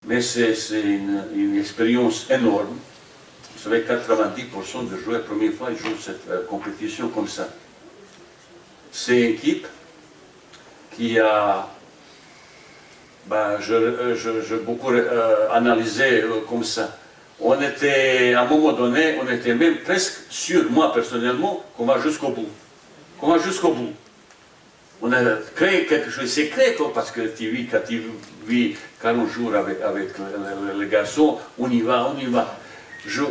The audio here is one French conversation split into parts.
mais c'est une expérience énorme. Vous savez, 90% de joueurs, première fois, ils jouent cette compétition comme ça. C'est une équipe qui a, je beaucoup analysé comme ça. On était, à un moment donné, on était même presque sûr, moi personnellement, qu'on va jusqu'au bout. Qu'on va jusqu'au bout. On a créé quelque chose, c'est créé parce que quand tu vis 40 jours avec les garçons, on y va, on y va. Je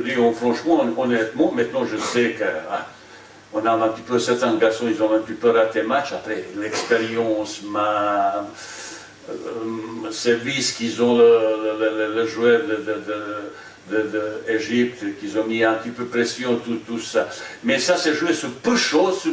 dis franchement, honnêtement, maintenant je sais qu'on a un petit peu, certains garçons, ils ont un petit peu raté le match, après l'expérience, le service qu'ils ont, le joueur d'Égypte, qu'ils ont mis un petit peu pression, tout ça. Mais ça s'est joué sur peu de choses,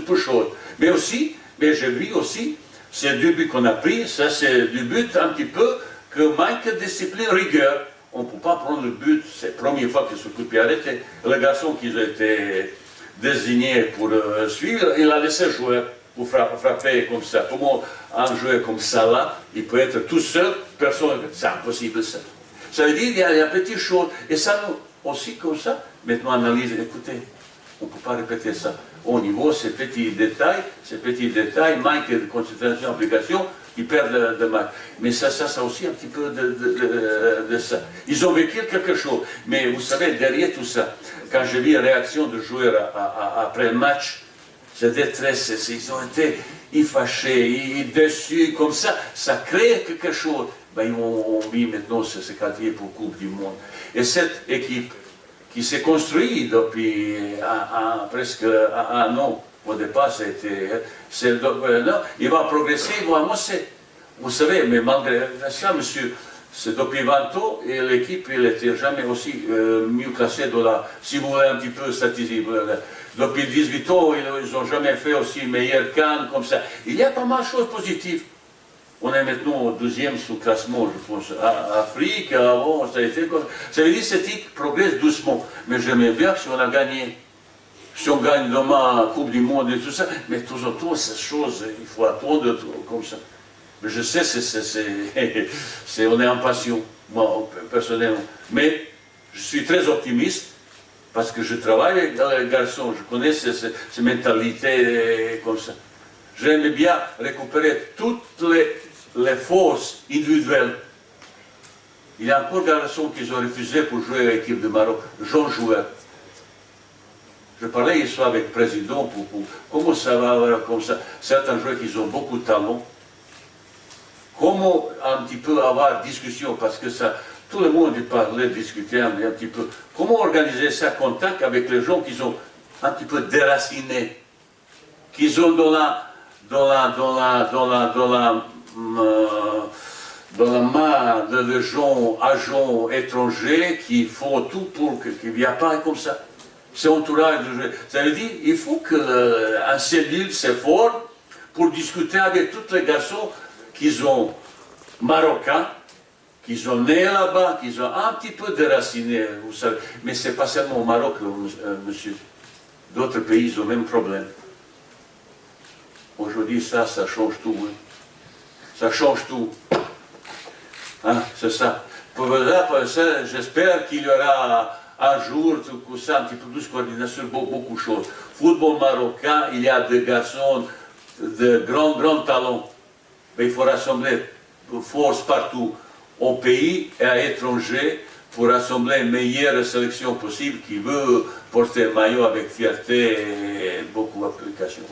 Mais aussi, mais j'ai vu aussi, c'est du but qu'on a pris, ça c'est du but un petit peu que manque de discipline, rigueur. On ne peut pas prendre le but, c'est la première fois que ce coup de pied arrêté. Le garçon qui a été désigné pour suivre, il a laissé jouer pour frapper comme ça. Comment un joueur comme ça là, il peut être tout seul, personne, c'est impossible ça. Ça veut dire qu'il y a des petites choses, et ça aussi comme ça, maintenant analyse, écoutez, on ne peut pas répéter ça. Au niveau, ces petits détails, manque de concentration, application, ils perdent le match. Mais ça aussi un petit peu de ça. Ils ont vécu quelque chose. Mais vous savez, derrière tout ça, quand j'ai vu la réaction des joueurs après le match, c'est détresse, ils ont été fâchés, déçus, comme ça crée quelque chose. Ben, on vit maintenant se qualifier pour la Coupe du Monde. Et cette équipe qui s'est construite depuis presque un an, au départ, il va progresser, il va avancer. Vous savez, mais malgré ça, monsieur, c'est depuis 20 ans, et l'équipe, elle n'était jamais aussi mieux classée dans la, si vous voulez un petit peu statistique. Depuis 18 ans, ils n'ont jamais fait aussi meilleur qu'un, comme ça. Il y a pas mal de choses positives. On est maintenant au 12e sous classement, je pense, Afrique, avant, ça a été comme ça. Veut dire que cette équipe progresse doucement. Mais j'aimerais bien que si on a gagné, si on gagne demain la Coupe du Monde et tout ça, mais de temps en temps, ces choses, il faut attendre comme ça. Mais je sais, on est impatient, moi, personnellement. Mais je suis très optimiste, parce que je travaille avec les garçons, je connais ces mentalités comme ça. J'aime bien récupérer toutes les forces individuelles. Il y a encore des garçons qui ont refusé pour jouer à l'équipe de Maroc, jeunes joueurs. Je parlais hier soir avec le président pour comment ça va, comme ça. Certains joueurs qui ont beaucoup de talent. Comment un petit peu avoir discussion, parce que ça, tout le monde parlait, discutait un petit peu. Comment organiser ça, contact avec les gens qui sont un petit peu déracinés, qui sont dans la main de gens, agents étrangers qui font tout pour qu'il n'y ait pas comme ça. C'est entourage de jeu. Ça veut dire qu'il faut qu'un cellule s'efforce pour discuter avec tous les garçons qui sont marocains, qui sont nés là-bas, qui sont un petit peu déracinés, vous savez. Mais ce n'est pas seulement au Maroc, monsieur. D'autres pays ont le même problème. Aujourd'hui, ça change tout. Hein. Ça change tout. Hein, c'est ça. Pour ça, j'espère qu'il y aura un jour, tout ça, un petit peu plus de coordination, beaucoup de choses. Football marocain, il y a des garçons de grands talents. Mais il faut rassembler force partout, au pays et à l'étranger, pour rassembler une meilleure sélection possible qui veut porter le maillot avec fierté et beaucoup d'applications.